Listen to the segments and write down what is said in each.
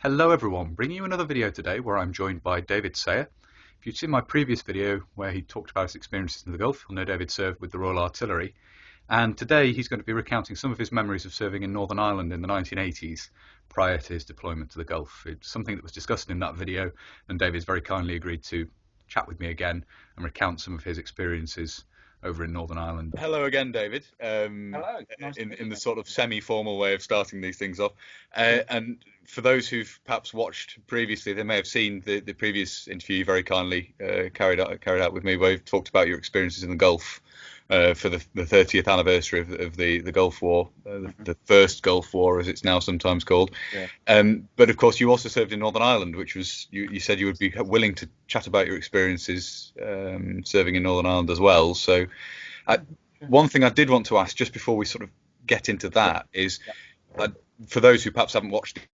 Hello everyone, bringing you another video today where I'm joined by David Sayer. If you've seen my previous video where he talked about his experiences in the Gulf, you'll know David served with the Royal Artillery. And today he's going to be recounting some of his memories of serving in Northern Ireland in the 1980s prior to his deployment to the Gulf. It's something that was discussed in that video, and David's very kindly agreed to chat with me again and recount some of his experiences over in Northern Ireland. Hello again, David. Hello. Nice In the sort of semi-formal way of starting these things off. And for those who've perhaps watched previously, they may have seen the previous interview you very kindly carried out with me, where you've talked about your experiences in the Gulf for the 30th anniversary of the Gulf War, the first Gulf War, as it's now sometimes called. Yeah. But of course, you also served in Northern Ireland, which was you said you would be willing to chat about your experiences serving in Northern Ireland as well. So, one thing I did want to ask just before we sort of get into that is, for those who perhaps haven't watched it,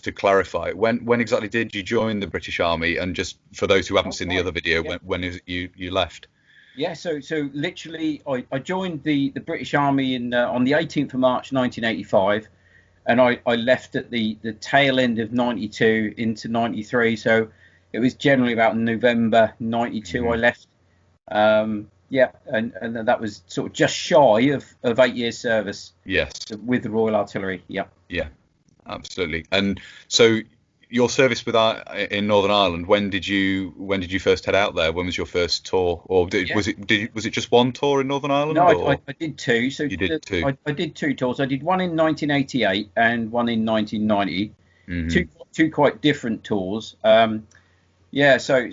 to clarify, when exactly did you join the British Army? And just for those who haven't seen the other video, when is it you left? Yeah, so literally, I joined the British Army on the 18th of March 1985, and I left at the tail end of 92 into 93. So it was generally about November 92 I left. Yeah, and that was sort of just shy of 8 years service. Yes. With the Royal Artillery. Yeah. Yeah, absolutely. And so your service with in Northern Ireland, when did you first head out there? When was your first tour, or was it just one tour in Northern Ireland? No, I did two. So you did two. I did two tours. I did one in 1988 and one in 1990. Two quite different tours. Yeah, so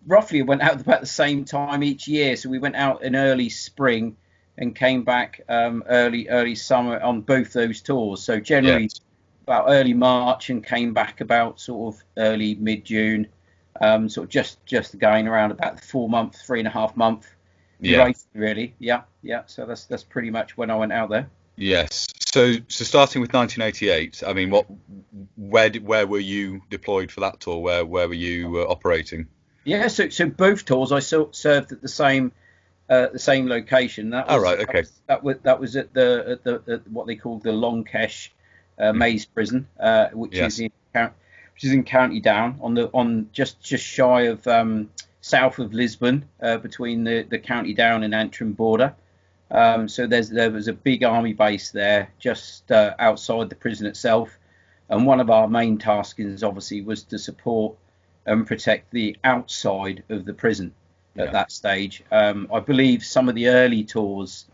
roughly it went out about the same time each year. So we went out in early spring and came back early summer on both those tours. So generally about early March and came back about sort of early mid-June. Sort of just going around about the 3.5 month duration, really. Yeah. So that's pretty much when I went out there. Yes. So starting with 1988, I mean, where were you deployed for that tour? Where were you operating? Yeah, so both tours I served at the same location. That was, okay. That was at the what they called the Longkesh Maze Prison, which is in County Down on just shy of south of Lisbon, between the County Down and Antrim border. So there was a big army base there just outside the prison itself, and one of our main tasks obviously was to support and protect the outside of the prison at that stage. I believe some of the early tours,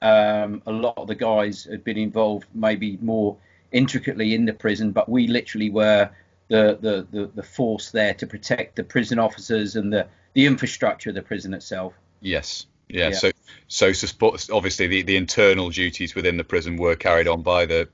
a lot of the guys had been involved maybe more intricately in the prison, but we literally were the force there to protect the prison officers and the infrastructure of the prison itself. Yes. Yeah. So support, obviously the internal duties within the prison were carried on by the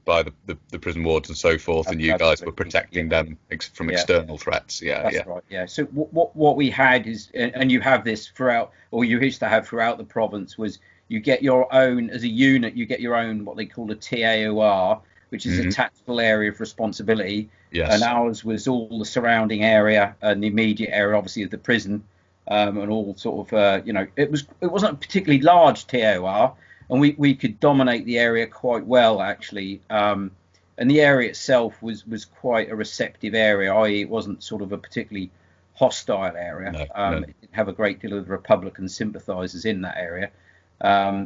prison wards and so forth, and you guys were protecting them from external threats. That's right. Yeah. So what we had is, and you have this throughout, or you used to have throughout the province, was you get your own, as a unit, you get your own what they call a TAOR, which is a tactical area of responsibility. Yes. And ours was all the surrounding area and the immediate area, obviously, of the prison. And all sort of, it wasn't a particularly large TOR, and we could dominate the area quite well, actually. And the area itself was quite a receptive area, i.e. it wasn't sort of a particularly hostile area. No. It didn't have a great deal of Republican sympathisers in that area.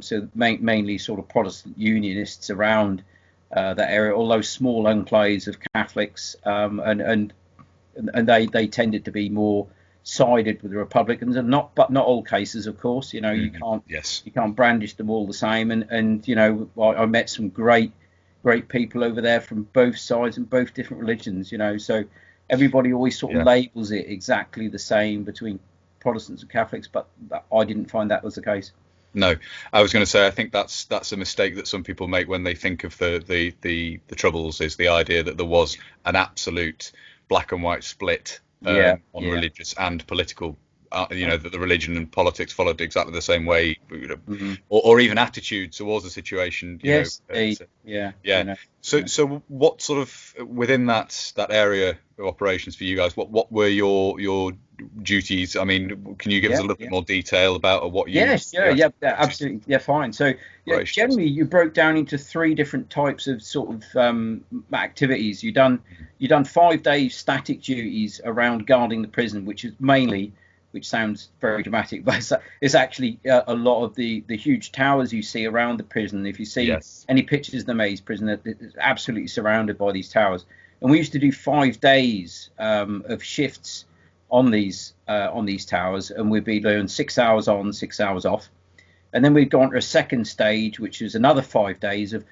So mainly sort of Protestant Unionists around that area, although small enclaves of Catholics, and they tended to be more sided with the Republicans, and not all cases, of course. You can't brandish them all the same. And I met some great people over there from both sides and both different religions. So everybody always sort of labels it exactly the same between Protestants and Catholics, but I didn't find that was the case. No, I was going to say, I think that's a mistake that some people make when they think of the Troubles, is the idea that there was an absolute black and white split on religious and political, that the religion and politics followed exactly the same way, or even attitude towards the situation. So what sort of, within that area of operations for you guys, what were your duties? I mean, can you give us a little bit more detail about what you? Yes, yeah, absolutely, yeah, fine. So generally, you broke down into three different types of sort of activities. You done 5 days static duties around guarding the prison, which is mainly, which sounds very dramatic, but it's actually a lot of the huge towers you see around the prison. If you see any pictures of the Maze prison, it's absolutely surrounded by these towers. And we used to do 5 days of shifts on these towers, and we'd be doing 6 hours on, 6 hours off. And then we'd go on to a second stage, which is another 5 days of,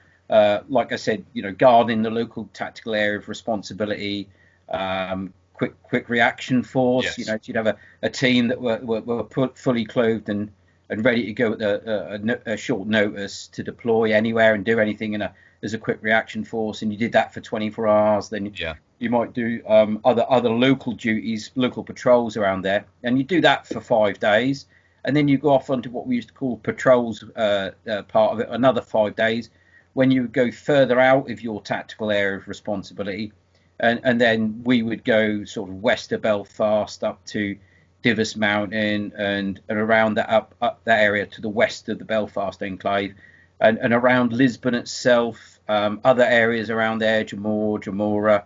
like I said, guarding the local tactical area of responsibility, quick reaction force. You'd have a team that were fully clothed and ready to go at a short notice to deploy anywhere and do anything as a quick reaction force. And you did that for 24 hours. Then you might do other local duties, local patrols around there, and you do that for 5 days. And then you go off onto what we used to call patrols part of it, another 5 days, when you go further out of your tactical area of responsibility. And then we would go sort of west of Belfast up to Divis Mountain and around that up that area to the west of the Belfast enclave, and around Lisbon itself, other areas around there, Jamora,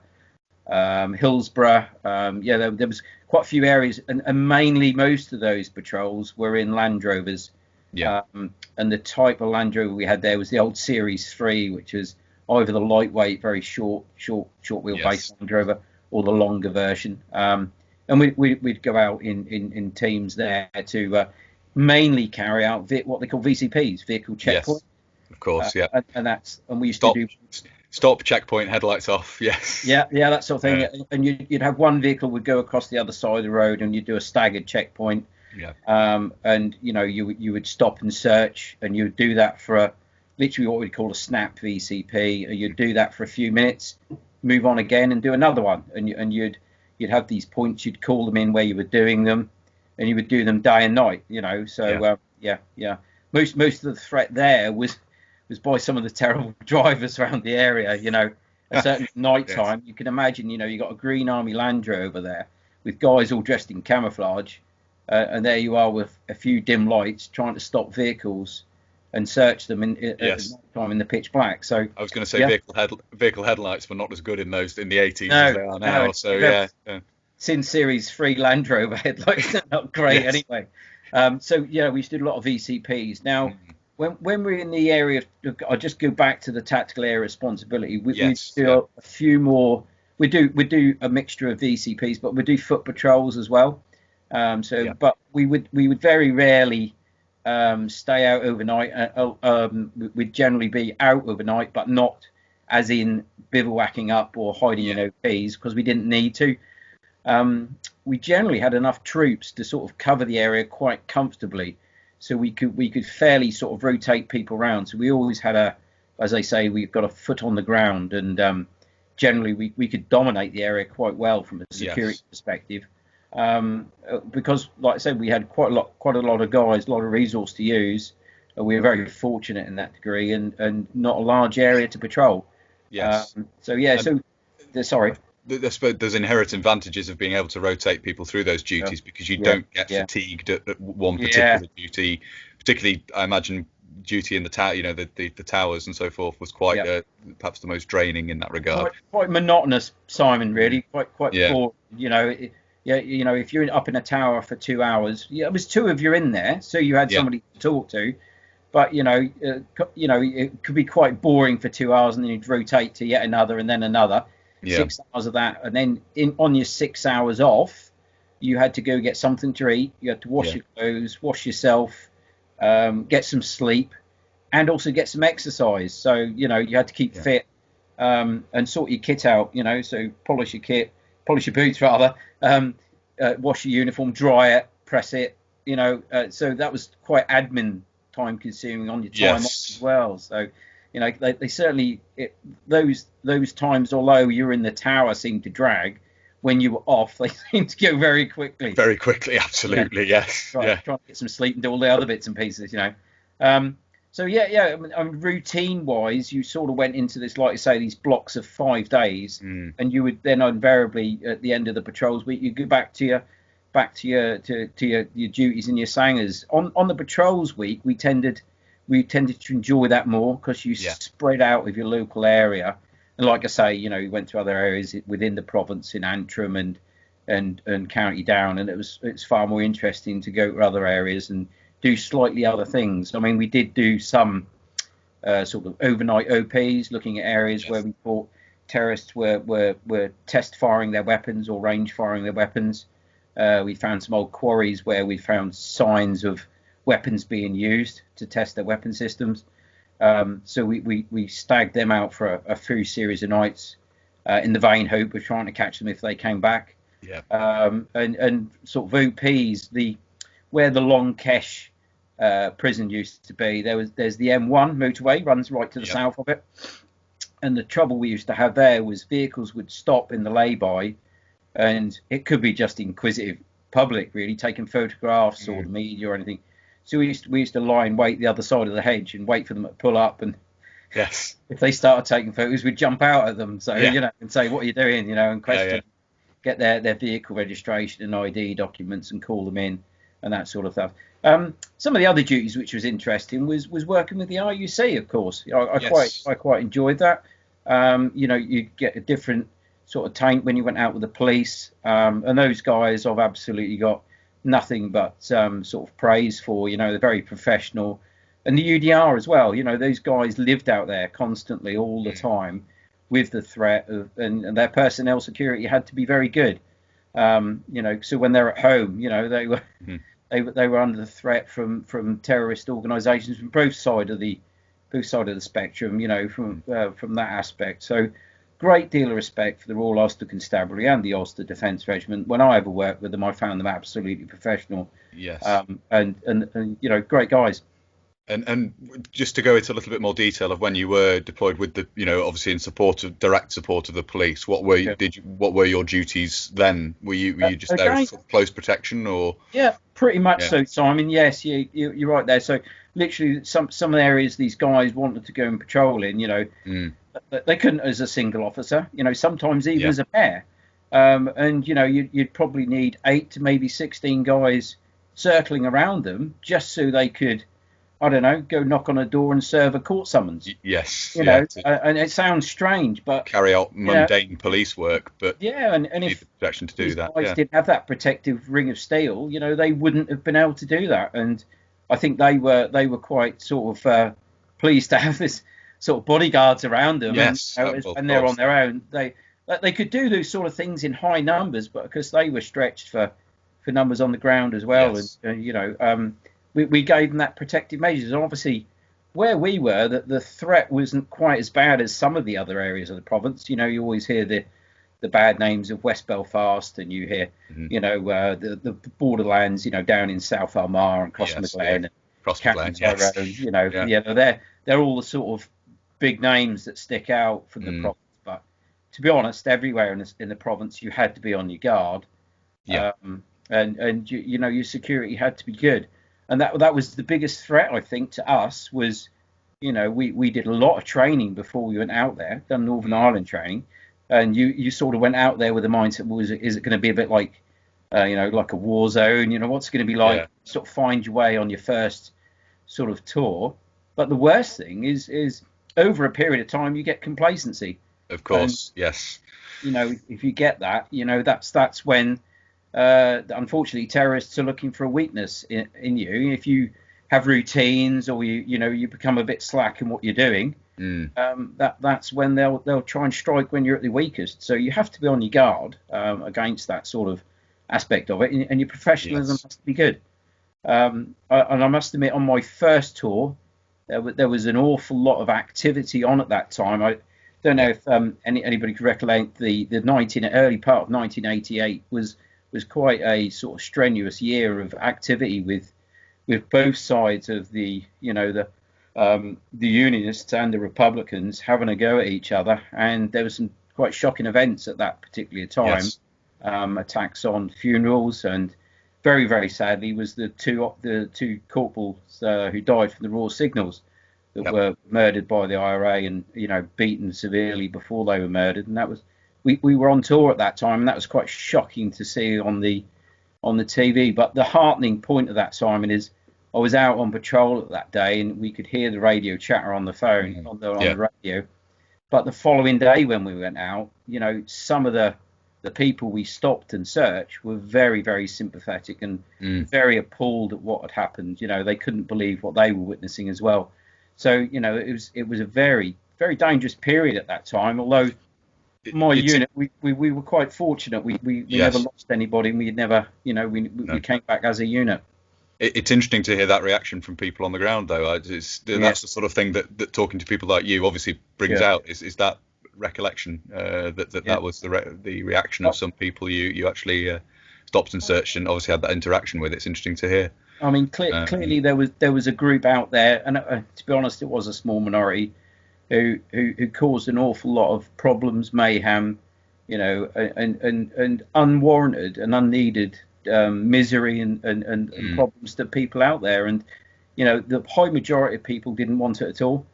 Hillsborough. There was quite a few areas, and mainly most of those patrols were in Land Rovers. And the type of Land Rover we had there was the old Series 3, which was either the lightweight, very short wheelbase Land Rover, or the longer version. And we'd go out in teams there to mainly carry out what they call VCPs, vehicle checkpoint. Of course, and we used to do stop, checkpoint, headlights off. Yes. Yeah, that sort of thing. And you'd have one vehicle would go across the other side of the road, and you'd do a staggered checkpoint. And you would stop and search, and you would do that for literally what we'd call a snap VCP. You'd do that for a few minutes, move on again, and do another one. And you'd have these points. You'd call them in where you were doing them, and you would do them day and night. So most of the threat there was by some of the terrible drivers around the area. Certainly at night time, you can imagine. You got a Green Army Land Rover there with guys all dressed in camouflage. And there you are with a few dim lights trying to stop vehicles and search them at night time in the pitch black. So I was going to say vehicle headlights were not as good in the 80s as they are now. So since Series 3 Land Rover headlights are not great anyway. We used to do a lot of VCPs. Now when we're in the area of, I'll just go back to the tactical area responsibility. We do a few more. We do a mixture of VCPs, but we do foot patrols as well. But we would very rarely stay out overnight. We'd generally be out overnight, but not as in bivouacking up or hiding in OPs, because we didn't need to. We generally had enough troops to sort of cover the area quite comfortably, so we could fairly sort of rotate people around. So we always had as they say, we've got a foot on the ground, and generally we could dominate the area quite well from a security perspective. Because, like I said, we had quite a lot of guys, a lot of resource to use. We were very fortunate in that degree, and not a large area to patrol. Sorry. There's inherent advantages of being able to rotate people through those duties, because you don't get fatigued at one particular duty. Particularly, I imagine duty in the tower, the towers and so forth, was quite perhaps the most draining in that regard. Quite monotonous, Simon. Really, quite boring. If you're up in a tower for 2 hours, it was two of you in there, so you had somebody to talk to. But it could be quite boring for 2 hours, and then you'd rotate to yet another, and then another. 6 hours of that, and then on your 6 hours off, you had to go get something to eat. You had to wash your clothes, wash yourself, get some sleep, and also get some exercise. So you had to keep fit, and sort your kit out. So polish your boots rather, wash your uniform, dry it, press it. So that was quite admin time consuming on your time off as well. So they certainly those times, although you're in the tower, seemed to drag. When you were off, they seemed to go very quickly. Very quickly, absolutely, yes. Try to get some sleep and do all the other bits and pieces, routine-wise, you sort of went into this, like you say, these blocks of 5 days, and you would then invariably, at the end of the patrols week, you go back to back to your duties and your sangers. On the patrols week, we tended to enjoy that more because you spread out with your local area. And like I say, you went to other areas within the province in Antrim and County Down, and it's far more interesting to go to other areas and do slightly other things. I mean, we did do some sort of overnight OPs, looking at areas where we thought terrorists were test firing their weapons or range firing their weapons. We found some old quarries where we found signs of weapons being used to test their weapon systems. So we stagged them out for a few series of nights in the vain hope of trying to catch them if they came back. Yeah. And sort of OPs, where the Long Kesh prison used to be, there's the M1 motorway runs right to the south of it. And the trouble we used to have there was vehicles would stop in the lay-by, and it could be just inquisitive public really taking photographs or the media or anything. So we used to lie and wait the other side of the hedge and wait for them to pull up, and if they started taking photos, we'd jump out at them. So and say, "What are you doing?" And question, get their vehicle registration and ID documents and call them in and that sort of stuff. Some of the other duties which was interesting was working with the RUC, of course. I quite enjoyed that. You get a different sort of tank when you went out with the police, and those guys I've absolutely got nothing but sort of praise for. They're very professional, and the UDR as well. Those guys lived out there constantly all the time with the threat of, and their personnel security had to be very good. So when they're at home, they were they were under the threat from terrorist organisations from both side of the spectrum. From that aspect. So great deal of respect for the Royal Ulster Constabulary and the Ulster Defence Regiment. When I ever worked with them, I found them absolutely professional. Yes. And great guys. And just to go into a little bit more detail of when you were deployed with the, obviously in direct support of the police, what were your duties then? Were you just there for close protection or? Yeah, pretty much so, Simon. Yes, you're right there. So literally some of the areas these guys wanted to go and patrol in, they couldn't as a single officer, sometimes even as a pair. And you'd probably need 8 to maybe 16 guys circling around them just so they could, I don't know, go knock on a door and serve a court summons. Yes. And it sounds strange, but carry out mundane police work, but and if protection to do that, guys didn't have that protective ring of steel, they wouldn't have been able to do that. And I think they were quite sort of pleased to have this sort of bodyguards around them. Yes, and they're on their own. They could do those sort of things in high numbers, but because they were stretched for numbers on the ground as well, and we gave them that protective measures. And obviously, where we were, the threat wasn't quite as bad as some of the other areas of the province. You always hear the bad names of West Belfast, and you hear, the borderlands, down in South Armagh and Crossmaglen and County Tyrone. They're all the sort of big names that stick out from the province. But to be honest, everywhere in the province, you had to be on your guard. And your security had to be good. And that was the biggest threat, I think, to us was, we did a lot of training before we went out there, done Northern Ireland training. And you sort of went out there with the mindset, is it going to be a bit like, like a war zone? What's it going to be like? Sort of find your way on your first sort of tour. But the worst thing is over a period of time, you get complacency. Of course, yes. If you get that, that's when... unfortunately, terrorists are looking for a weakness in you. If you have routines or you become a bit slack in what you're doing, that's when they'll try and strike when you're at the weakest. So you have to be on your guard against that sort of aspect of it, and your professionalism has to be good. And I must admit, on my first tour, there was an awful lot of activity on at that time. I don't know if anybody could recollect the early part of 1988 was quite a sort of strenuous year of activity with both sides of the Unionists and the Republicans having a go at each other, and there were some quite shocking events at that particular time. Attacks on funerals, and very, very sadly was the two corporals who died from the Royal Signals that were murdered by the IRA and beaten severely before they were murdered. And that was we were on tour at that time, and that was quite shocking to see on the on the TV. But the heartening point of that, Simon, is I was out on patrol that day, and we could hear the radio chatter on the phone, on the radio. But the following day when we went out, some of the people we stopped and searched were very, very sympathetic and very appalled at what had happened. They couldn't believe what they were witnessing as well. So, it was a very, very dangerous period at that time. Although my unit, we were quite fortunate. We never lost anybody, and we never, we came back as a unit. It's interesting to hear that reaction from people on the ground, though. That's the sort of thing that talking to people like you obviously brings out. Is that recollection that was the reaction of some people you actually stopped and searched and obviously had that interaction with? It's interesting to hear. I mean, clearly there was a group out there, and to be honest, it was a small minority who caused an awful lot of problems, mayhem, and unwarranted and unneeded misery and problems to people out there. And the high majority of people didn't want it at all.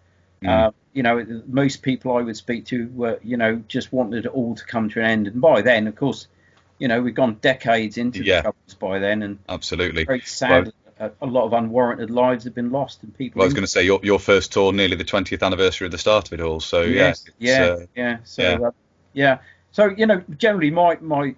Most people I would speak to were just wanted it all to come to an end. And by then, of course, we've gone decades into the troubles by then, and absolutely very sad. A lot of unwarranted lives have been lost, and people. Well, I was going to say your first tour, nearly the 20th anniversary of the start of it all. So So generally, my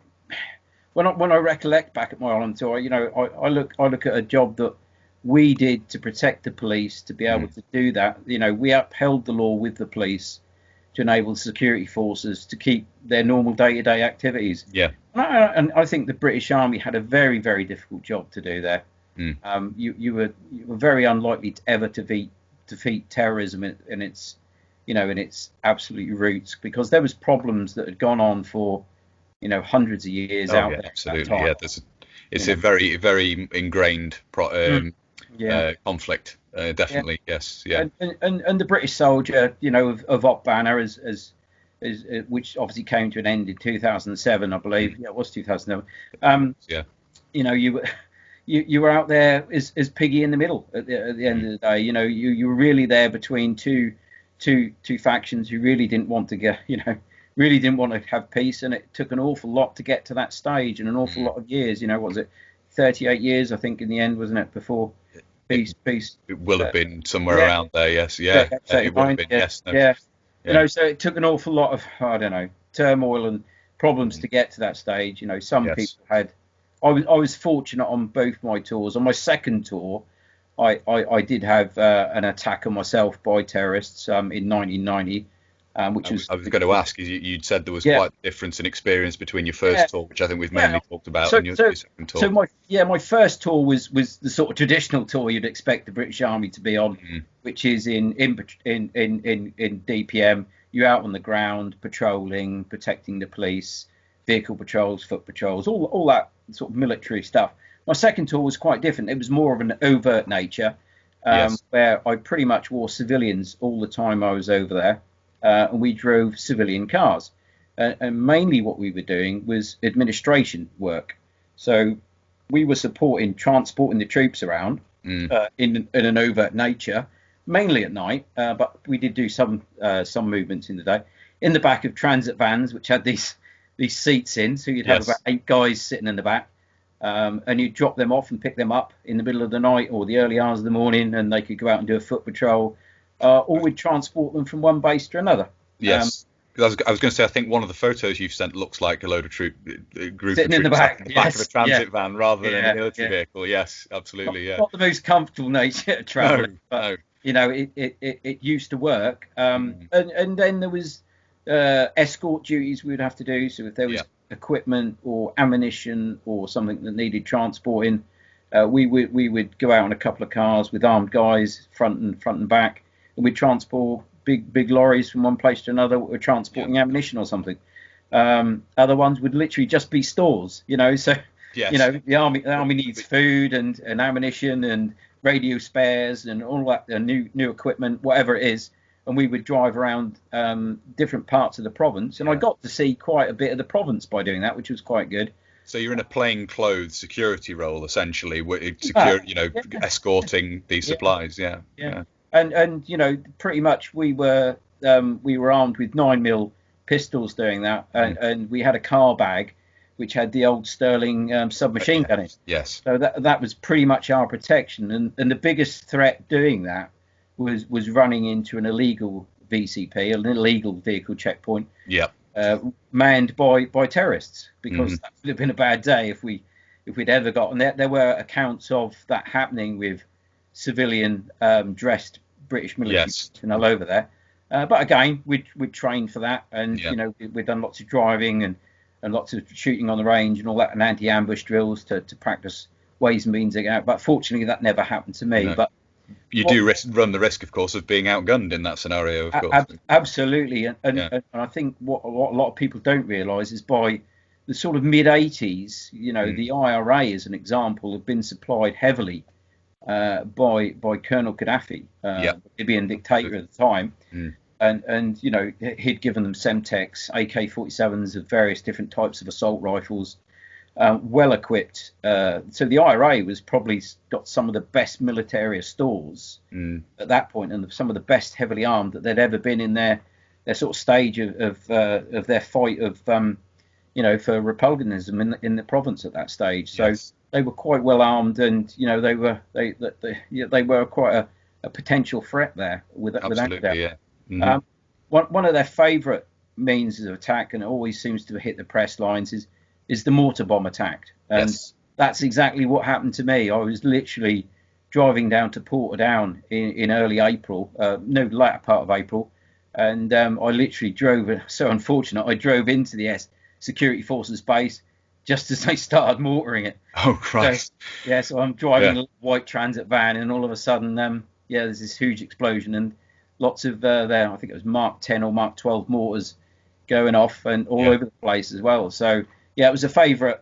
when I recollect back at my Ireland tour, I look at a job that we did to protect the police, to be able to do that. We upheld the law with the police to enable security forces to keep their normal day-to-day activities. Yeah. And I think the British Army had a very, very difficult job to do there. You were very unlikely to ever defeat terrorism in its absolute roots, because there was problems that had gone on for hundreds of years out there. Absolutely, it's a very, very ingrained conflict. Definitely, yes, yeah. And the British soldier, of Op Banner, as which obviously came to an end in 2007, I believe. Yeah, it was 2007. You were out there as piggy in the middle at the end of the day. You were really there between two factions who really didn't want to get, really didn't want to have peace, and it took an awful lot to get to that stage, and an awful lot of years. What was it, 38 years, I think, in the end, wasn't it, before peace? It will have been somewhere around there, yes, it would have been, yes. No. So it took an awful lot of, I don't know, turmoil and problems to get to that stage. Some people had. I was fortunate on both my tours. On my second tour, I did have an attack on myself by terrorists in 1990. Which was, I was going to ask, you'd said there was quite a difference in experience between your first tour, which I think we've mainly talked about, and your second tour. So my first tour was the sort of traditional tour you'd expect the British Army to be on, which is in DPM. You're out on the ground, patrolling, protecting the police, vehicle patrols, foot patrols, all that sort of military stuff. My second tour was quite different. It was more of an overt nature, where I pretty much wore civilians all the time I was over there. And we drove civilian cars, and mainly what we were doing was administration work. So we were transporting the troops around in an overt nature, mainly at night, but we did do some movements in the day, in the back of transit vans, which had these seats in, so you'd have about 8 guys sitting in the back, and you'd drop them off and pick them up in the middle of the night or the early hours of the morning, and they could go out and do a foot patrol. Or we'd transport them from one base to another. Yes, because I was going to say, I think one of the photos you've sent looks like a load of group sitting in the back of a transit van rather than a military vehicle. Yes, absolutely. Not the most comfortable nature of travel, but it used to work. And then there was escort duties we would have to do. So if there was equipment or ammunition or something that needed transporting, we would go out on a couple of cars with armed guys, front and back. And we'd transport big lorries from one place to another. We're transporting ammunition or something. Other ones would literally just be stores, So the army needs food and ammunition and radio spares and all that, new equipment, whatever it is. And we would drive around different parts of the province, and I got to see quite a bit of the province by doing that, which was quite good. So you're in a plainclothes security role, essentially, escorting these supplies. And pretty much we were armed with 9mm pistols doing that, and we had a car bag which had the old Sterling submachine gun in. Yes. So that was pretty much our protection. And the biggest threat doing that was running into an illegal VCP, an illegal vehicle checkpoint, manned by terrorists, because that would have been a bad day if we'd ever gotten there. There were accounts of that happening with civilian dressed British military all over there. But again, we'd trained for that, and we'd done lots of driving and lots of shooting on the range and all that, and anti-ambush drills to practice ways and means of out. But fortunately, that never happened to me. No. But you do run the risk, of course, of being outgunned in that scenario, of course. Absolutely, and I think what a lot of people don't realise is by the sort of mid-80s, the IRA, as an example, have been supplied heavily by Colonel Gaddafi, the Libyan dictator at the time. And he'd given them Semtex, AK-47s of various different types of assault rifles, well equipped. So the IRA was probably got some of the best military stores at that point, and some of the best heavily armed that they'd ever been in their sort of stage of their fight of for republicanism in the province at that stage. So they were quite well armed, and they were quite a potential threat there without doubt. Yeah. One of their favourite means of attack, and it always seems to hit the press lines, is the mortar bomb attack. And that's exactly what happened to me. I was literally driving down to Portadown in early April, latter part of April, and I literally drove. So unfortunate, I drove into the security forces base just as they started mortaring it. Oh Christ! So I'm driving a white transit van, and all of a sudden, there's this huge explosion, and lots of I think it was Mark 10 or Mark 12 mortars going off, and all over the place as well. So it was a favourite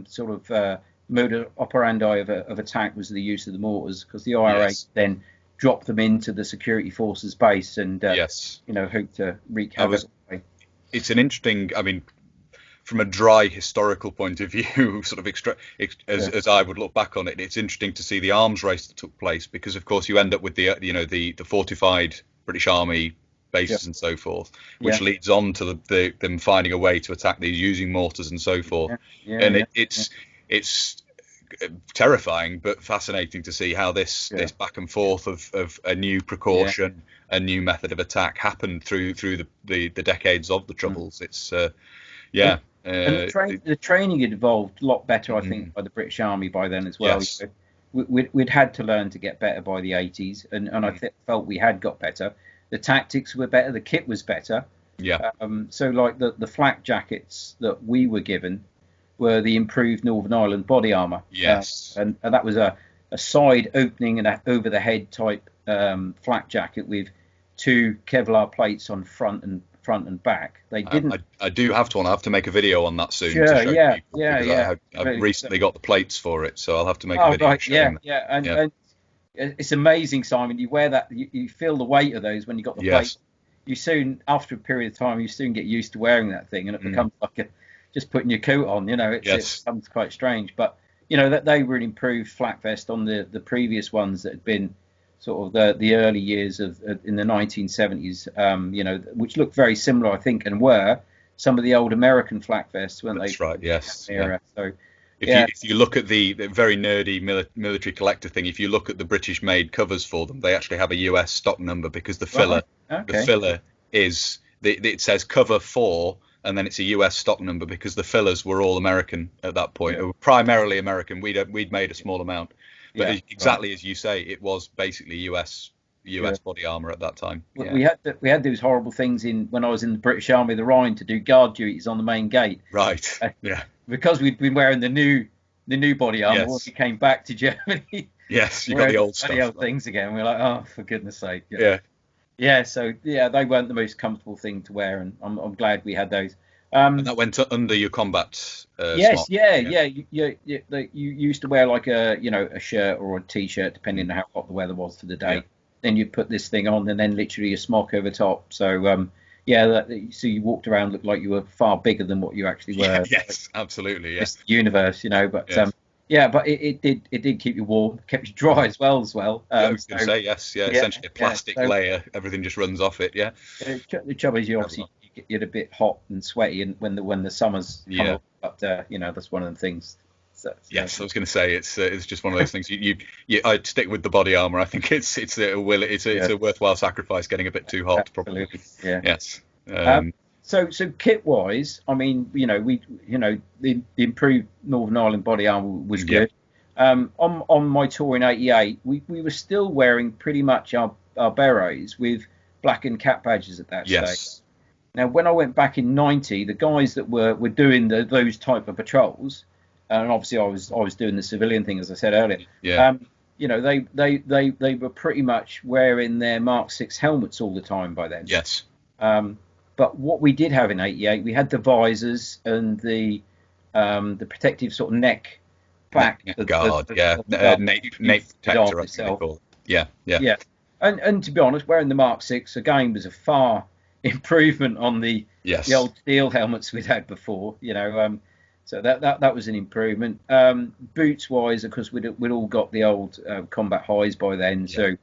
sort of modus operandi of attack was the use of the mortars, because the IRA then dropped them into the security forces base and hope to wreak havoc. It's an interesting, from a dry historical point of view, sort of as I would look back on it, it's interesting to see the arms race that took place, because of course you end up with the fortified British Army bases and so forth, which leads on to them finding a way to attack these using mortars and so forth. It's terrifying but fascinating to see how this back and forth of a new precaution, a new method of attack happened through the decades of the Troubles. It's and the training had evolved a lot better, I think, by the British Army by then as well. So we'd had to learn to get better by the 80s, and I felt we had got better. The tactics were better, the kit was better. So like the flak jackets that we were given were the improved Northern Ireland body armour. And that was a side opening and over the head type flak jacket with 2 Kevlar plates on front and back. They didn't. I do have to. I have to make a video on that soon. To show people, I've recently got the plates for it, so I'll have to make a video. And it's amazing, Simon. You wear that, you feel the weight of those when you got the plate. You soon, after a period of time, you soon get used to wearing that thing, and it becomes like just putting your coat on. It becomes quite strange. But that they were an improved flak vest on the previous ones that had been sort of the early years of in the 1970s, which looked very similar, I think, and were some of the old American flak vests, weren't they? That's right, yes. Era. So, if you look at the very nerdy military collector thing, if you look at the British-made covers for them, they actually have a US stock number, because the filler, is, it says cover 4, and then it's a US stock number, because the fillers were all American at that point. They were primarily American. We'd made a small amount. But exactly as you say, it was basically US body armour at that time. We had those horrible things when I was in the British Army of the Rhine to do guard duties on the main gate. Right. Because we'd been wearing the new body armour when we came back to Germany. Yes, you got the old stuff. The old things again. We're like, oh, for goodness sake. So they weren't the most comfortable thing to wear, and I'm glad we had those. And that went under your combat. Yes, you used to wear like a shirt or a t-shirt, depending on how hot the weather was for the day. Then you put this thing on, and then literally a smock over top. So so you walked around, looked like you were far bigger than what you actually were. Yes, absolutely. Yes. It's the universe, but but it did keep you warm, kept you dry as well. I was going to say essentially a plastic layer. Everything just runs off it. The trouble is you get a bit hot and sweaty, and when the summer's come up. But that's one of the things. Yes, I was going to say it's just one of those things. I'd stick with the body armor. I think it's a worthwhile sacrifice getting a bit too hot. Absolutely. Probably. Yeah. Yes. So kit wise, I mean, the improved Northern Ireland body armor was good. On my tour in '88, we were still wearing pretty much our berets with blackened cap badges at that stage. Now, when I went back in '90, the guys that were doing those type of patrols, and obviously I was doing the civilian thing, as I said earlier. They were pretty much wearing their Mark 6 helmets all the time by then. Yes. But what we did have in '88, we had the visors and the protective sort of neck back guard, nape protector, I think they call it. Yeah. And to be honest, wearing the Mark 6 again was a far improvement on the old steel helmets we'd had before. So that was an improvement. Boots wise, of course, we'd all got the old combat highs by then. So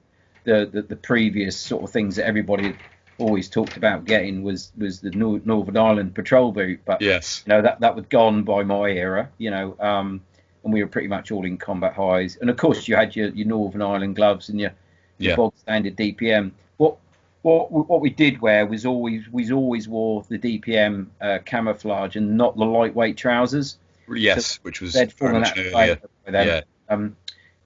the previous sort of things that everybody had always talked about getting was the Northern Ireland patrol boot. But that was gone by my era. And we were pretty much all in combat highs. And of course, you had your Northern Ireland gloves and your bog standard DPM. What we did wear was we always wore the DPM camouflage and not the lightweight trousers. Yes, which was very much earlier.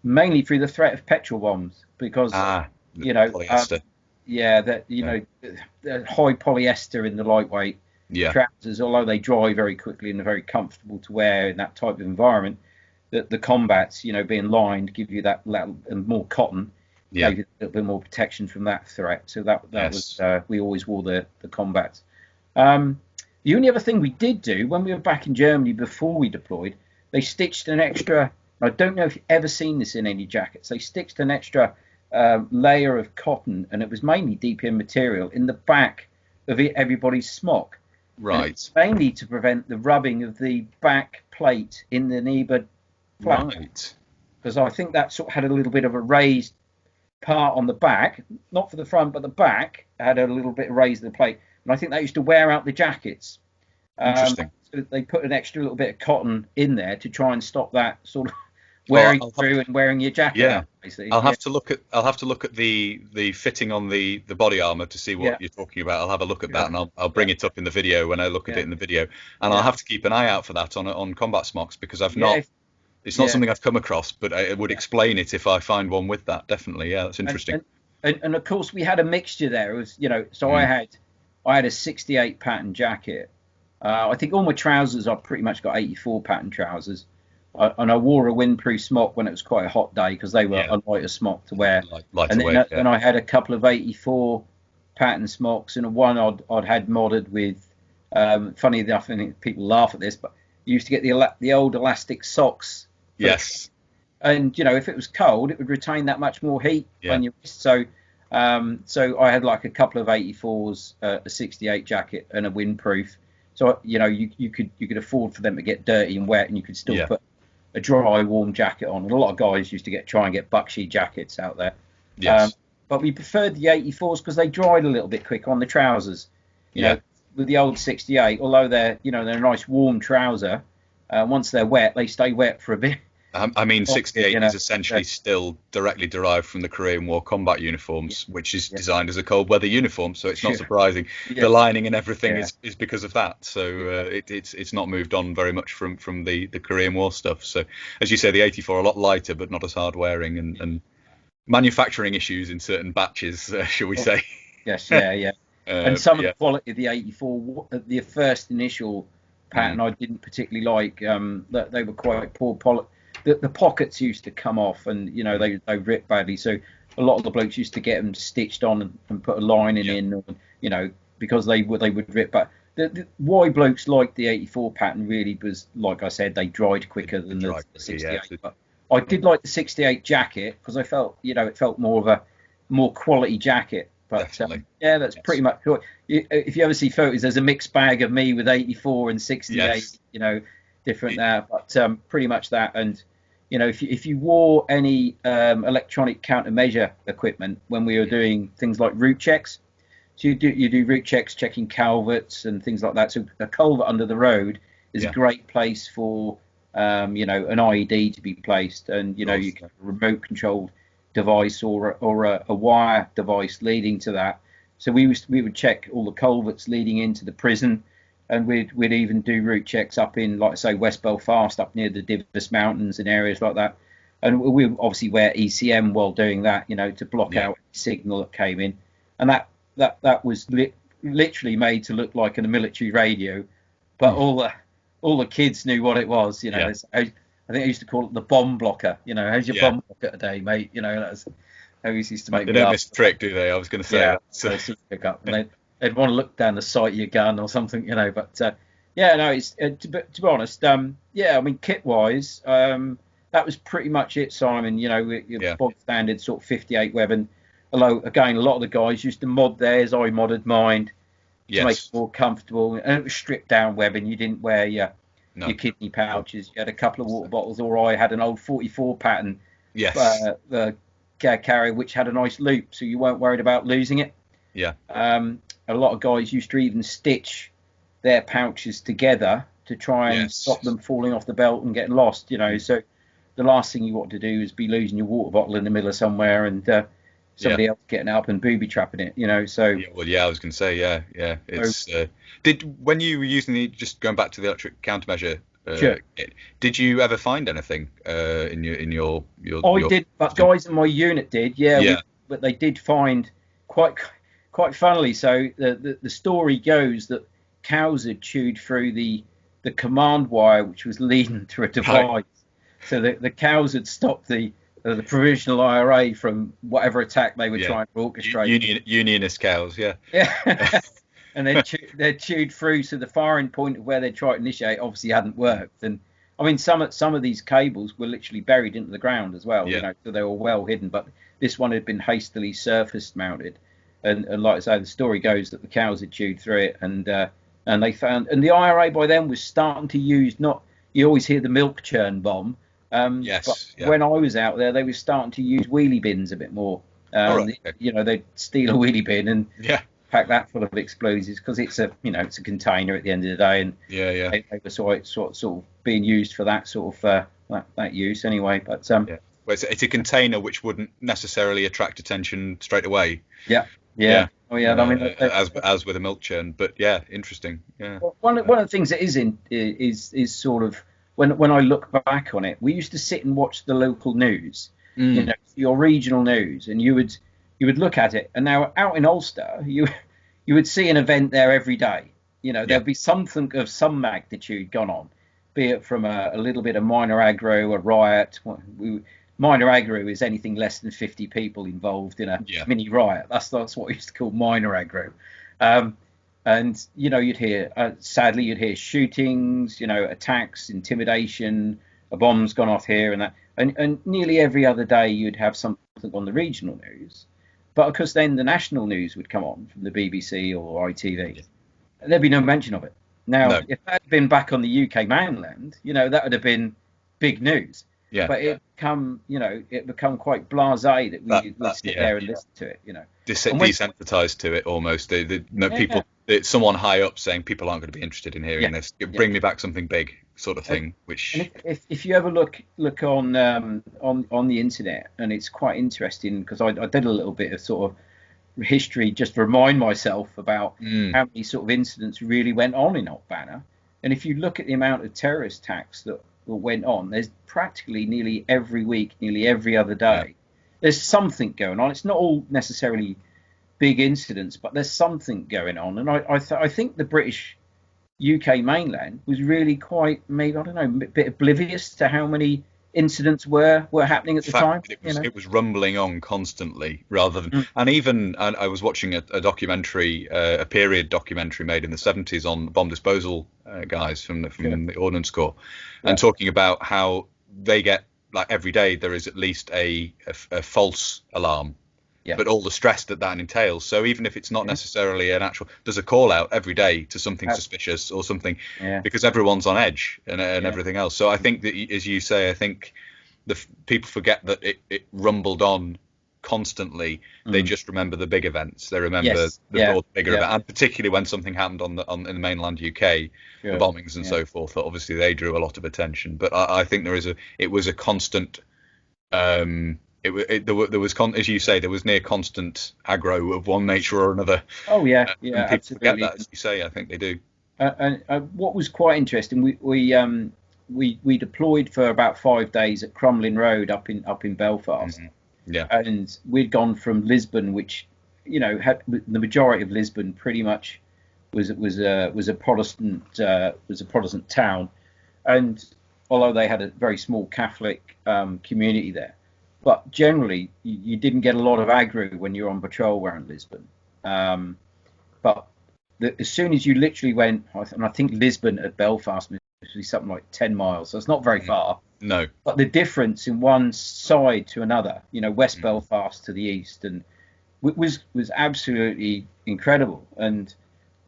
Mainly through the threat of petrol bombs, because polyester. The high polyester in the lightweight trousers, although they dry very quickly and are very comfortable to wear in that type of environment, the combats, being lined, give you that and more cotton. Gave you a little bit more protection from that threat. So that was we always wore the combats. The only other thing we did do when we were back in Germany before we deployed, they stitched an extra. I don't know if you've ever seen this in any jackets. They stitched an extra layer of cotton, and it was mainly DPM material in the back of everybody's smock. Right. It's mainly to prevent the rubbing of the back plate in the knee-bud flap. Right. Because I think that sort of had a little bit of a raised part on the back, not for the front, but the back had a little bit of raised the plate, and I think they used to wear out the jackets. Interesting. So they put an extra little bit of cotton in there to try and stop that sort of wearing through and wearing your jacket out, basically. I'll have to look at the fitting on the body armor to see what you're talking about. I'll have a look at that, and I'll bring it up in the video when I look at it in the video, and I'll have to keep an eye out for that on combat smocks, because I've not. It's not something I've come across, but I would explain it if I find one with that. Definitely, that's interesting. And of course, we had a mixture there. It was, so I had a 68 pattern jacket. I think all my trousers, I pretty much got 84 pattern trousers, and I wore a windproof smock when it was quite a hot day, because they were a lighter smock to wear. And I had a couple of 84 pattern smocks, and one I'd had modded with. Funny enough, I think people laugh at this, but you used to get the old elastic socks. Yes. And if it was cold, it would retain that much more heat on your wrist. So I had like a couple of 84s, a 68 jacket, and a windproof. So you could afford for them to get dirty and wet, and you could still put a dry, warm jacket on. And a lot of guys used to try and get bucksheet jackets out there. Yes. But we preferred the 84s because they dried a little bit quicker on the trousers. You know, with the old 68, although they're a nice warm trouser, once they're wet, they stay wet for a bit. I mean, 68 is essentially still directly derived from the Korean War combat uniforms, which is designed as a cold weather uniform. So it's not surprising. The lining and everything is because of that. So it's not moved on very much from the Korean War stuff. So as you say, the 84 are a lot lighter, but not as hard wearing, and manufacturing issues in certain batches, shall we say? Yes, and some of the quality of the 84, the first initial pattern, I didn't particularly like. That they were quite poor. The pockets used to come off, and they ripped badly. So a lot of the blokes used to get them stitched on and put a lining in, because they would rip. But why blokes liked the 84 pattern really was, like I said, they dried quicker than the 68. But I did like the 68 jacket because I felt, it felt more of a more quality jacket. But that's pretty much cool. If you ever see photos, there's a mixed bag of me with 84 and 68, different there, but pretty much that. And if you wore any electronic countermeasure equipment when we were doing things like route checks, So you do route checks, checking culverts and things like that. So a culvert under the road is a great place for an IED to be placed, and you can have a remote controlled device or a wire device leading to that. So we would check all the culverts leading into the prison, and we'd even do route checks up in, like I say, West Belfast, up near the Divis Mountains and areas like that. And we obviously wear ECM while doing that, to block out any signal that came in. And that was literally made to look like a military radio, but all the kids knew what it was. I think I used to call it the bomb blocker. How's your bomb blocker today, mate? That was how he used to make they me don't laugh. miss the trick, do they? I was going to say that. So pick up, and they'd want to look down the sight of your gun or something, But it's to be honest, I mean, kit wise, that was pretty much it, Simon. Your bog standard sort of 58 weapon. Although again, a lot of the guys used to mod theirs. I modded mine to make it more comfortable, and it was stripped down webbing. You didn't wear your kidney pouches. You had a couple of water bottles, or I had an old 44 pattern carrier which had a nice loop, so you weren't worried about losing it. A lot of guys used to even stitch their pouches together to try and stop them falling off the belt and getting lost. So the last thing you want to do is be losing your water bottle in the middle of somewhere and somebody else getting up and booby trapping it. So I was going to say it's when you were using just going back to the electric countermeasure kit, did you ever find anything in your I did, but guys in my unit did, but they did find quite funnily. So the story goes that cows had chewed through the command wire which was leading to a device. So the cows had stopped the provisional IRA from whatever attack they were trying to orchestrate. Unionist cows, and they chewed through, so the firing point of where they tried to initiate obviously hadn't worked. And I mean, some of these cables were literally buried into the ground as well, so they were well hidden. But this one had been hastily surface mounted, and like I say, the story goes that the cows had chewed through it, and they found, and the IRA by then was starting to use you always hear the milk churn bomb. When I was out there, they were starting to use wheelie bins a bit more. They'd steal a wheelie bin and pack that full of explosives, because it's a container at the end of the day, and they were sort of being used for that sort of that use anyway. But well, it's a container which wouldn't necessarily attract attention straight away. Oh yeah, I mean, as with a milk churn, but interesting. Well, one of the things that is sort of, when I look back on it, we used to sit and watch the local news, your regional news, and you would look at it. And now out in Ulster, you would see an event there every day. There'd be something of some magnitude gone on, be it from a little bit of minor aggro, a riot. Minor aggro is anything less than 50 people involved in a mini riot. That's what we used to call minor aggro. And you'd hear shootings, attacks, intimidation, a bomb's gone off here and that, and nearly every other day you'd have something on the regional news. But of course, then the national news would come on from the BBC or ITV, and there'd be no mention of it. Now, if that had been back on the UK mainland, that would have been big news. But it become quite blasé that we'd sit there and listen to it. Desensitized to it almost. People. It's someone high up saying people aren't going to be interested in hearing this. Bring me back something big, sort of thing. Which, if you ever look on the internet, and it's quite interesting, because I did a little bit of sort of history just to remind myself about how many sort of incidents really went on in Hot Banner. And if you look at the amount of terrorist attacks that went on, there's practically nearly every week, nearly every other day, there's something going on. It's not all necessarily big incidents, but there's something going on. And I think the British UK mainland was really quite, maybe, I don't know, a bit oblivious to how many incidents were happening at the time. It was rumbling on constantly, rather than and I was watching a documentary, a period documentary made in the 70s on bomb disposal guys from the Ordnance Corps, and talking about how they get, like, every day there is at least a false alarm. But all the stress that entails. So even if it's not necessarily an actual, there's a call out every day to something suspicious or something, because everyone's on edge and everything else. So I think that, as you say, I think the people forget that it rumbled on constantly. They just remember the big events. They remember Yes. the broad, bigger event, and particularly when something happened in the mainland UK, the bombings and so forth. That obviously they drew a lot of attention. But I think it was a constant. There was as you say, there was near constant aggro of one nature or another. Oh yeah, and people absolutely. forget that, as you say. I think they do. And what was quite interesting, we deployed for about 5 days at Crumlin Road up in Belfast. Yeah. And we'd gone from Lisbon, which had the majority of Lisbon pretty much was a Protestant town, and although they had a very small Catholic community there, but generally you didn't get a lot of aggro when you're on patrol around Lisbon. But as soon as you literally went, and I think Lisbon at Belfast must be something like 10 miles, so it's not very far. No. But the difference in one side to another, West Belfast to the east, and was absolutely incredible. And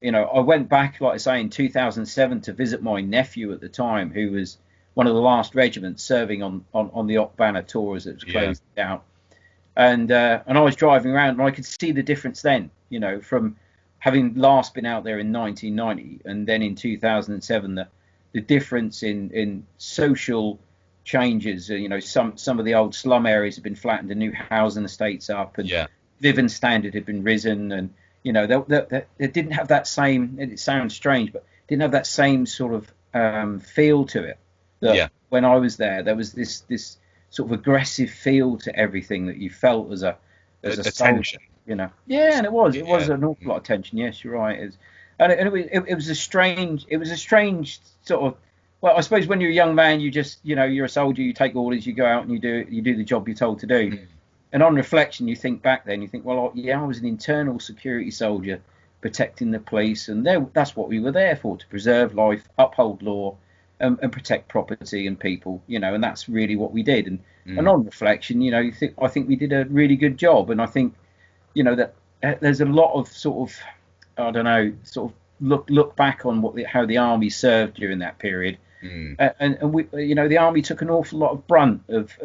I went back, like I say, in 2007 to visit my nephew at the time, who was one of the last regiments serving on the Okbana tour as it was closed down. And I was driving around, and I could see the difference then, from having last been out there in 1990, and then in 2007, the difference in social changes. Some of the old slum areas have been flattened, and new housing estates up, and living standard had been risen, and they didn't have that same. It sounds strange, but didn't have that same sort of feel to it. When I was there was this sort of aggressive feel to everything that you felt as a tension. And it was an awful lot of tension. Yes, you're right. It was a strange sort of. Well, I suppose when you're a young man, you just, you're a soldier, you take orders, you go out and you do the job you're told to do. And on reflection, you think back then, you think, well, I was an internal security soldier protecting the police, and that's what we were there for, to preserve life, uphold law, and protect property and people, and that's really what we did. And on reflection, I think we did a really good job, and I think, that there's a lot of sort of, I don't know, sort of look back on how the army served during that period. And we, the army took an awful lot of brunt of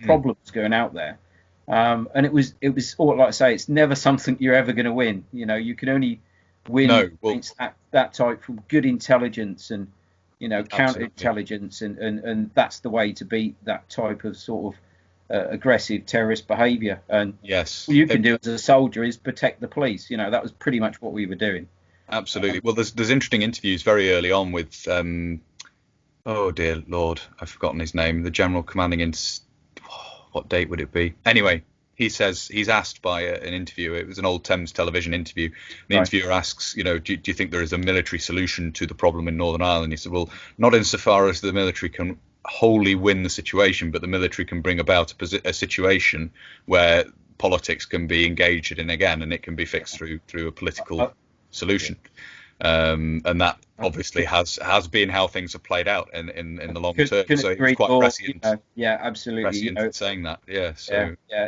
problems going out there, and it was all, like I say, it's never something you're ever going to win. You can only win against that type from good intelligence and counterintelligence, and that's the way to beat that type of sort of aggressive terrorist behaviour. And all you can do as a soldier is protect the police. That was pretty much what we were doing. Absolutely. Well, there's interesting interviews very early on with oh dear Lord, I've forgotten his name. The general commanding in what date would it be? Anyway, he says he's asked by an interviewer. It was an old Thames television interview. The interviewer asks, do you think there is a military solution to the problem in Northern Ireland? He said, well, not insofar as the military can wholly win the situation, but the military can bring about a situation where politics can be engaged in again, and it can be fixed through a political solution. And that obviously has been how things have played out in the long term. So it's quite prescient. Absolutely. Prescient saying that.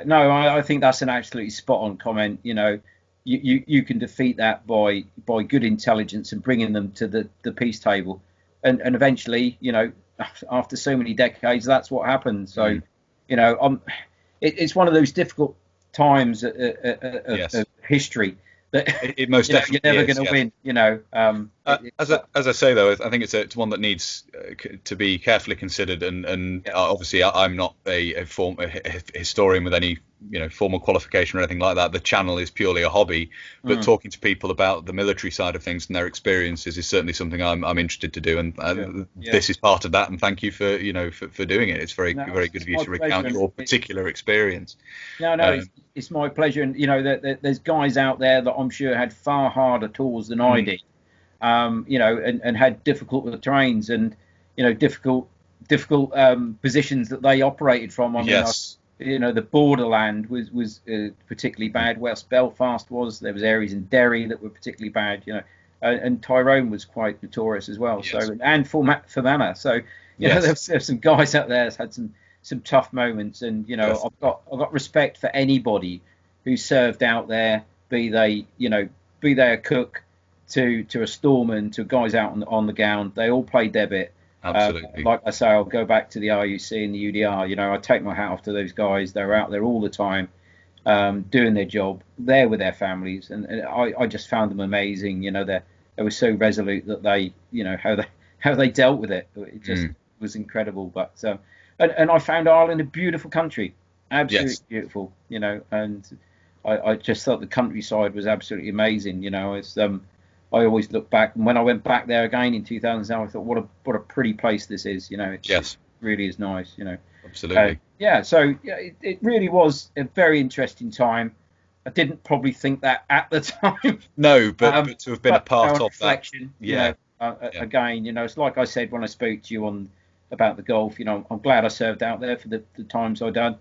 No, I think that's an absolutely spot on comment. You can defeat that by good intelligence and bringing them to the peace table, and eventually, after so many decades, that's what happened. So, it's one of those difficult times of history. It most definitely you're never going to win. As I say, though, I think it's one that needs to be carefully considered. And obviously, I'm not a historian with any formal qualification or anything like that. The channel is purely a hobby. But talking to people about the military side of things and their experiences is certainly something I'm interested to do. And this is part of that. And thank you for doing it. It's very good of you to recount your particular experience. It's my pleasure. And there's guys out there that I'm sure had far harder tours than I did. And had difficult terrains and difficult positions that they operated from. I mean, the borderland was particularly bad. West Belfast was. There was areas in Derry that were particularly bad. And Tyrone was quite notorious as well. So and Fermanagh. So there's some guys out there that's had some tough moments. And I've got respect for anybody who served out there, be they a cook, to a storeman, to guys out on the ground. They all played their bit. Absolutely. Like I say, I'll go back to the RUC and the UDR. I take my hat off to those guys. They're out there all the time, doing their job there with their families, and I just found them amazing. They were so resolute that they, how they dealt with it. It just was incredible. But and I found Ireland a beautiful country, absolutely beautiful. And I just thought the countryside was absolutely amazing. It's I always look back, and when I went back there again in 2007, I thought, what a pretty place this is. It really is nice. Absolutely. So it really was a very interesting time. I didn't probably think that at the time. No, but to have been a part of reflection, that. Again, it's like I said when I spoke to you about the Gulf. I'm glad I served out there for the times I done,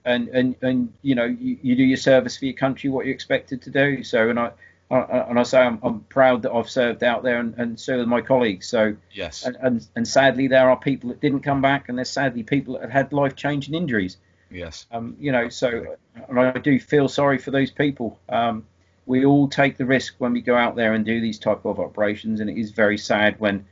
and you do your service for your country, what you're expected to do. So, and I say I'm proud that I've served out there, and so have my colleagues. So yes, and sadly there are people that didn't come back, and there's sadly people that have had life-changing injuries. Yes. So and I do feel sorry for those people. We all take the risk when we go out there and do these type of operations, and it is very sad when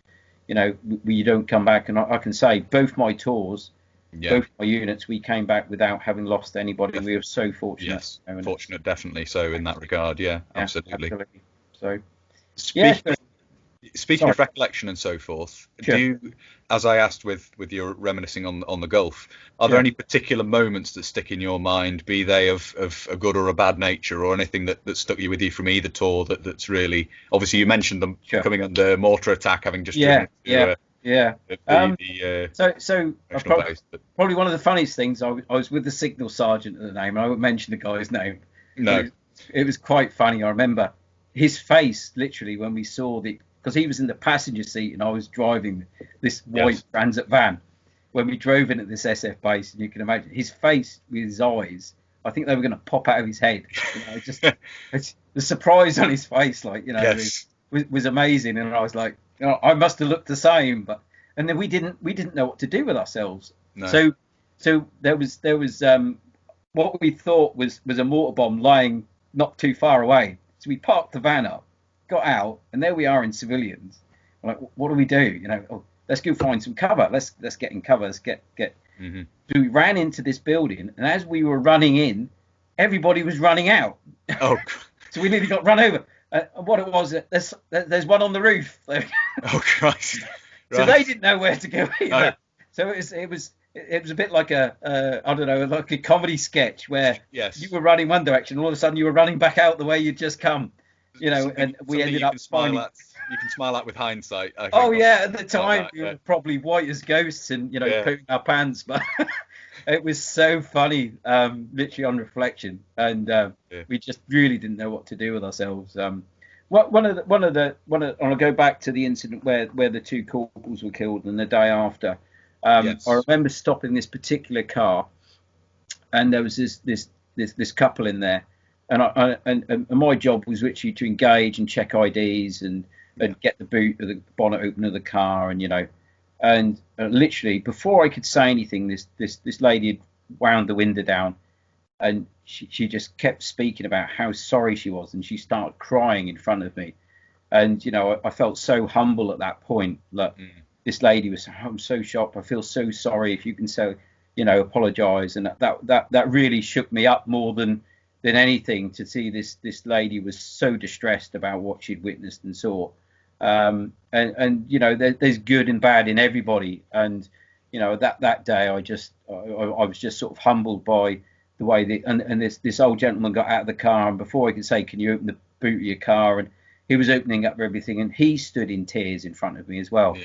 you don't come back. And I can say both my tours, both my units, we came back without having lost anybody. Definitely. We were so fortunate. Yes, fortunate, definitely. So in that regard, absolutely. So speaking of recollection and so forth, do you, as I asked with your reminiscing on the Gulf, are there any particular moments that stick in your mind, be they of a good or a bad nature, or anything that stuck you with you from either tour that's really, obviously you mentioned them coming under Mortar Attack, having just So probably one of the funniest things, I was with the signal sergeant at the name, and I won't mention the guy's name. No. It was quite funny. I remember his face literally when we saw because he was in the passenger seat and I was driving this white Transit van when we drove in at this SF base, and you can imagine his face with his eyes. I think they were going to pop out of his head. Just the surprise on his face, was amazing. And I was like, I must have looked the same, and then we didn't know what to do with ourselves. No. So there was what we thought was a mortar bomb lying not too far away. So we parked the van up, got out, and there we are in civilians. I'm like, what do we do? Let's go find some cover. Let's get in cover. Let's get. Mm-hmm. So we ran into this building, and as we were running in, everybody was running out. Oh. So we nearly got run over. What it was, there's one on the roof. Oh Christ! Right. So they didn't know where to go either. No. So it was a bit like like a comedy sketch where you were running one direction, and all of a sudden you were running back out the way you'd just come. And we ended up finding. You can smile at with hindsight. At the time we were probably white as ghosts and pooping our pants, but it was so funny, literally on reflection, and we just really didn't know what to do with ourselves. I'll go back to the incident where the two corporals were killed, and the day after, I remember stopping this particular car, and there was this couple in there, and my job was literally to engage and check IDs and get the boot of the bonnet open of the car, and literally before I could say anything, this lady had wound the window down, and she just kept speaking about how sorry she was, and she started crying in front of me, and I felt so humble at that point that this lady was, I'm so shocked, I feel so sorry, if you can apologize, and that really shook me up more than anything, to see this lady was so distressed about what she'd witnessed and saw. There's good and bad in everybody, and that day I was just sort of humbled by the way this old gentleman got out of the car, and before I could say, can you open the boot of your car, and he was opening up everything, and he stood in tears in front of me as well,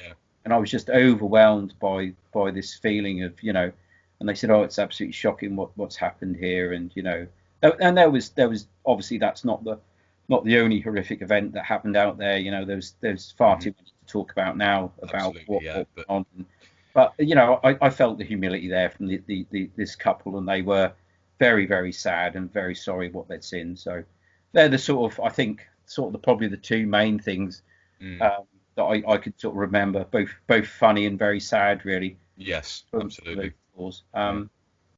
and I was just overwhelmed by this feeling of and they said, oh, it's absolutely shocking what's happened here, and and there was obviously, that's not the only horrific event that happened out there. There's far too much to talk about now about what went on. But I felt the humility there from this couple, and they were very, very sad and very sorry what they'd seen. So they're probably the two main things that I could sort of remember, both funny and very sad, really. Yes, absolutely.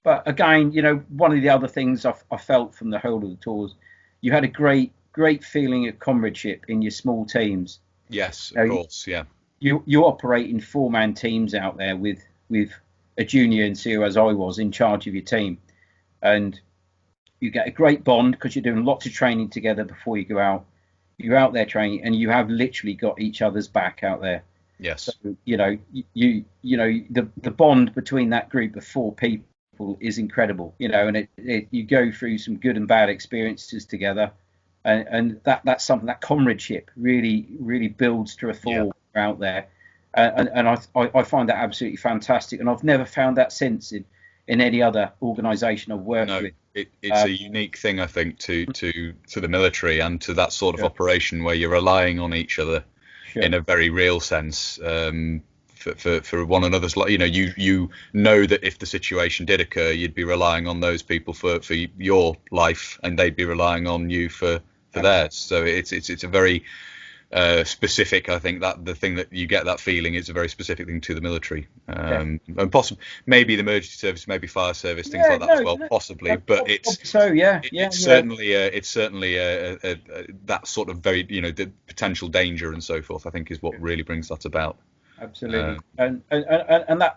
But again, one of the other things I felt from the whole of the tours, you had a great feeling of comradeship in your small teams. Yes, of course, yeah. You operate in 4-man teams out there with a junior NCO, as I was, in charge of your team, and You get a great bond because you're doing lots of training together before you go out. You're out there training, and you have literally got each other's back out there. Yes. So, the bond between that group of 4 people is incredible, and you go through some good and bad experiences together, and that's something, that comradeship really builds to a full out there, and I find that absolutely fantastic, and I've never found that since in any other organisation I've worked with. It's a unique thing, I think, to the military and to that sort of operation where you're relying on each other in a very real sense, for one another's. You know that if the situation did occur, you'd be relying on those people for your life, and they'd be relying on you for theirs. So it's a very specific. I think that the thing that you get that feeling is a very specific thing to the military, and possibly maybe the emergency service, maybe fire service, things like that as well, possibly. But it's certainly that sort of very, the potential danger and so forth, I think, is what really brings that about. Absolutely, and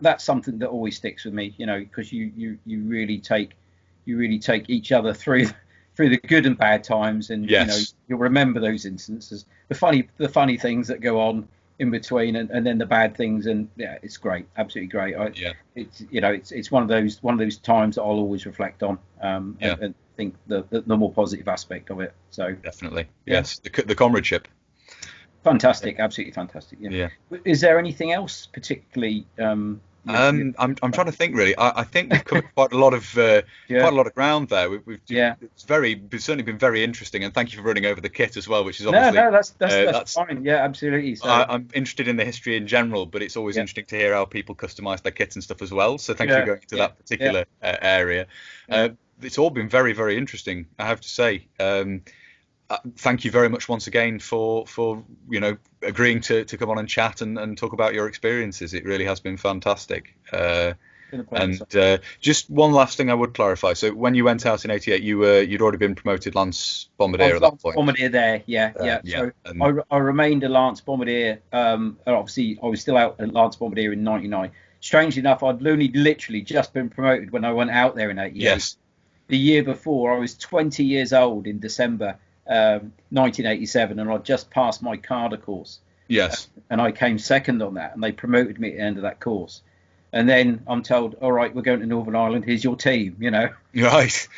that's something that always sticks with me, because you really take each other through the good and bad times, and you'll remember those instances, the funny things that go on in between, and then the bad things, and it's great, absolutely great. It's one of those times that I'll always reflect on, and think the more positive aspect of it. So definitely, yes, the comradeship. Fantastic, absolutely fantastic. Yeah. Is there anything else particularly? I'm trying to think, really. I think we've covered quite a lot of ground there. It's certainly been very interesting, and thank you for running over the kit as well, which is obviously that's fine. Yeah, absolutely. So I'm interested in the history in general, but it's always interesting to hear how people customize their kits and stuff as well. So thank you for going into that particular area. It's all been very, very interesting, I have to say. Thank you very much once again for agreeing to come on and chat and talk about your experiences. It really has been fantastic. And just one last thing I would clarify. So when you went out in '88, you'd already been promoted Lance Bombardier at that point. Bombardier there, So I remained a Lance Bombardier. Obviously, I was still out at Lance Bombardier in '99. Strangely enough, I'd only literally just been promoted when I went out there in '88. Yes. The year before, I was 20 years old in December 1987, and I'd just passed my Carder course. Yes. And I came second on that, and they promoted me at the end of that course. And then I'm told, all right, we're going to Northern Ireland. Here's your team. Right.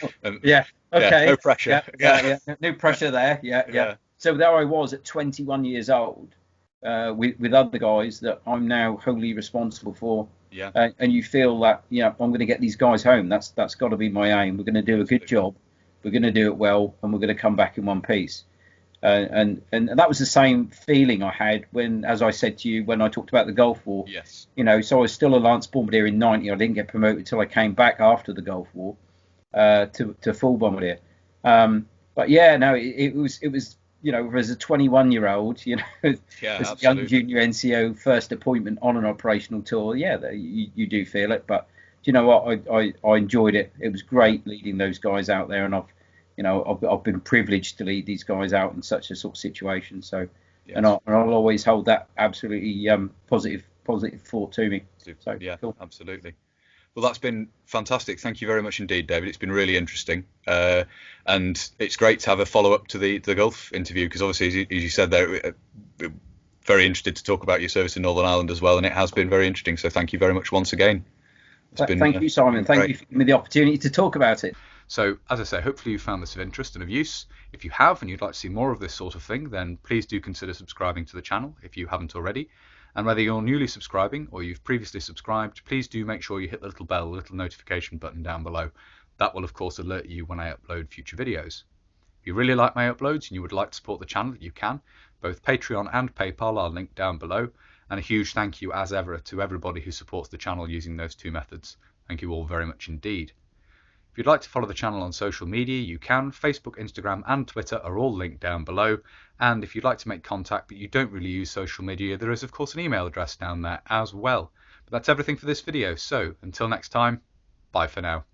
Yeah. Okay. No pressure. Yeah. No pressure there. Yeah. So there I was at 21 years old, with other guys that I'm now wholly responsible for. Yeah. And you feel that I'm going to get these guys home. That's got to be my aim. We're going to do a good job. We're going to do it well, and we're going to come back in one piece. And that was the same feeling I had when, as I said to you, when I talked about the Gulf War. Yes. So I was still a Lance Bombardier in '90. I didn't get promoted until I came back after the Gulf War to full Bombardier. But it was as a 21-year-old, as a young junior NCO, first appointment on an operational tour. Yeah, you do feel it, but you know what? I enjoyed it. It was great leading those guys out there, and I've been privileged to lead these guys out in such a sort of situation. So, and I'll always hold that absolutely positive thought to me. So, cool. Absolutely. Well, that's been fantastic. Thank you very much indeed, David. It's been really interesting, and it's great to have a follow up to the Gulf interview, because obviously, as you said there, very interested to talk about your service in Northern Ireland as well, and it has been very interesting. So, thank you very much once again. Thank you, Simon. Thank you for giving me the opportunity to talk about it. So, as I say, hopefully you found this of interest and of use. If you have, and you'd like to see more of this sort of thing, then please do consider subscribing to the channel if you haven't already. And whether you're newly subscribing or you've previously subscribed, please do make sure you hit the little bell, the little notification button down below. That will, of course, alert you when I upload future videos. If you really like my uploads and you would like to support the channel, you can. Both Patreon and PayPal are linked down below. And a huge thank you, as ever, to everybody who supports the channel using those two methods. Thank you all very much indeed. If you'd like to follow the channel on social media, you can. Facebook, Instagram and Twitter are all linked down below. And if you'd like to make contact but you don't really use social media, there is of course an email address down there as well. But that's everything for this video. So until next time, bye for now.